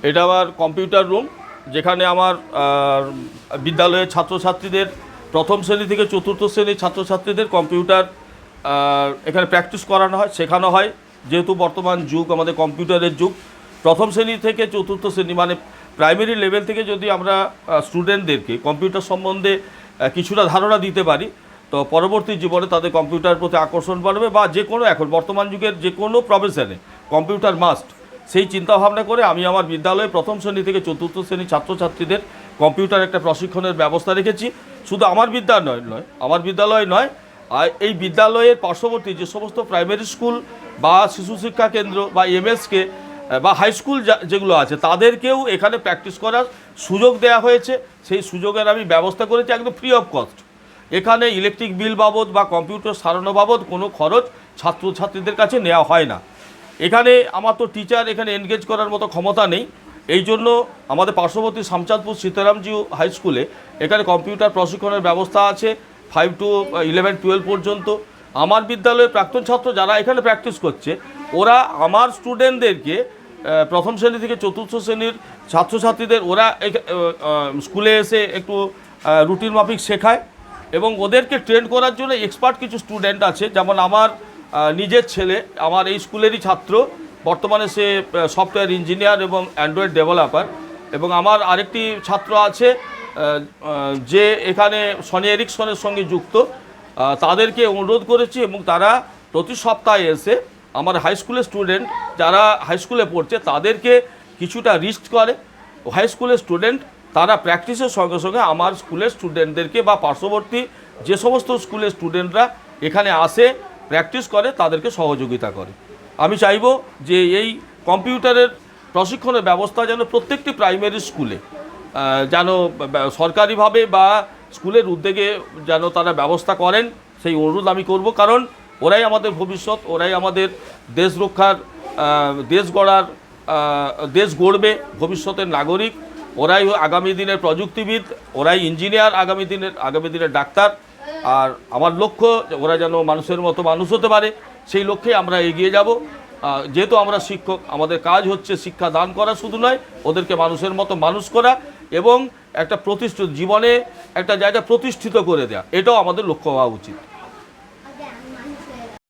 এটা আমার computer room, যেখানে আমার বিদ্যালয়ের ছাত্রছাত্রীদের প্রথম শ্রেণী থেকে চতুর্থ শ্রেণীর ছাত্রছাত্রীদের কম্পিউটার এখানে প্র্যাকটিস করানো হয়, শেখানো হয়। যেহেতু বর্তমান যুগ আমাদের কম্পিউটারের যুগ, প্রথম শ্রেণী থেকে চতুর্থ শ্রেণী মানে প্রাইমারি লেভেল থেকে যদি আমরা স্টুডেন্টদেরকে কম্পিউটার সম্বন্ধে কিছুটা ধারণা দিতে পারি, তো পরবর্তী জীবনে তাদের কম্পিউটারের প্রতি আকর্ষণ বাড়বে, বা যে কোনো এখন বর্তমান যুগের যে কোনো প্রফেশনে কম্পিউটার মাস্ট। সেই চিন্তাভাবনা করে আমি আমার বিদ্যালয়ে প্রথম শ্রেণী থেকে চতুর্থ শ্রেণীর ছাত্রছাত্রীদের কম্পিউটার একটা প্রশিক্ষণের ব্যবস্থা রেখেছি। শুধু আমার বিদ্যালয় নয়, আর এই বিদ্যালয়ের পার্শ্ববর্তী যে সমস্ত প্রাইমারি স্কুল বা শিশু শিক্ষা কেন্দ্র বা এমএসকে বা হাই স্কুল যেগুলো আছে তাদেরকেও এখানে প্র্যাকটিস করার সুযোগ দেওয়া হয়েছে। সেই সুযোগের আমি ব্যবস্থা করেছি একদম ফ্রি অফ কস্ট। এখানে ইলেকট্রিক বিল বাবদ বা কম্পিউটার সারানো বাবদ কোনো খরচ ছাত্রছাত্রীদের কাছে নেওয়া হয় না। এখানে আমার তো টিচার এখানে এনগেজ করার মতো ক্ষমতা নেই, এই জন্য আমাদের পার্শ্ববর্তী শামচাঁদপুর সীতারামজি হাই স্কুলে এখানে কম্পিউটার প্রশিক্ষণের ব্যবস্থা আছে 5 to 11, 12 পর্যন্ত। আমার বিদ্যালয়ের প্রাক্তন ছাত্র যারা এখানে প্র্যাকটিস করছে, ওরা আমার স্টুডেন্টদেরকে প্রথম শ্রেণী থেকে চতুর্থ শ্রেণীর ছাত্রছাত্রীদের ওরা স্কুলে এসে একটু রুটিন মাফিক শেখায়, এবং ওদেরকে ট্রেন করার জন্য এক্সপার্ট কিছু স্টুডেন্ট আছে। যেমন আমার নিজের ছেলে আমার এই স্কুলেরই ছাত্র, বর্তমানে সে সফটওয়্যার ইঞ্জিনিয়ার এবং অ্যান্ড্রয়েড ডেভেলপার। এবং আমার আরেকটি ছাত্র আছে যে এখানে সনি এরিকসনের সঙ্গে যুক্ত। তাদেরকে অনুরোধ করেছি এবং তারা প্রতি সপ্তাহে এসে আমার হাই স্কুলের স্টুডেন্ট যারা হাই স্কুলে পড়ছে তাদেরকে কিছুটা রিস্ক করে। হাই স্কুলের স্টুডেন্ট তারা প্র্যাকটিসের সঙ্গে সঙ্গে আমার স্কুলের স্টুডেন্টদেরকে বা পার্শ্ববর্তী যে সমস্ত স্কুলের স্টুডেন্টরা এখানে আসে প্র্যাকটিস করে তাদেরকে সহযোগিতা করে। আমি চাইব যে এই কম্পিউটারের প্রশিক্ষণের ব্যবস্থা যেন প্রত্যেকটি প্রাইমারি স্কুলে যেন সরকারিভাবে বা স্কুলের উদ্যোগে যেন তারা ব্যবস্থা করেন, সেই অনুরোধ আমি করব। কারণ ওরাই আমাদের ভবিষ্যৎ, ওরাই আমাদের দেশ রক্ষার, দেশ গড়ার, দেশ গড়বে ভবিষ্যতের নাগরিক, ওরাই আগামী দিনের প্রযুক্তিবিদ, ওরাই ইঞ্জিনিয়ার, আগামী দিনের ডাক্তার। আর আমার লক্ষ্য ওরা যেন মানুষের মতো মানুষ হতে পারে, সেই লক্ষ্যে আমরা এগিয়ে যাব। যেহেতু আমরা শিক্ষক, আমাদের কাজ হচ্ছে শিক্ষা দান করা শুধু নয়, ওদেরকে মানুষের মতো মানুষ করা এবং একটা প্রতিষ্ঠিত জীবনে একটা জায়গা প্রতিষ্ঠিত করে দেওয়া, এটাও আমাদের লক্ষ্য হওয়া উচিত।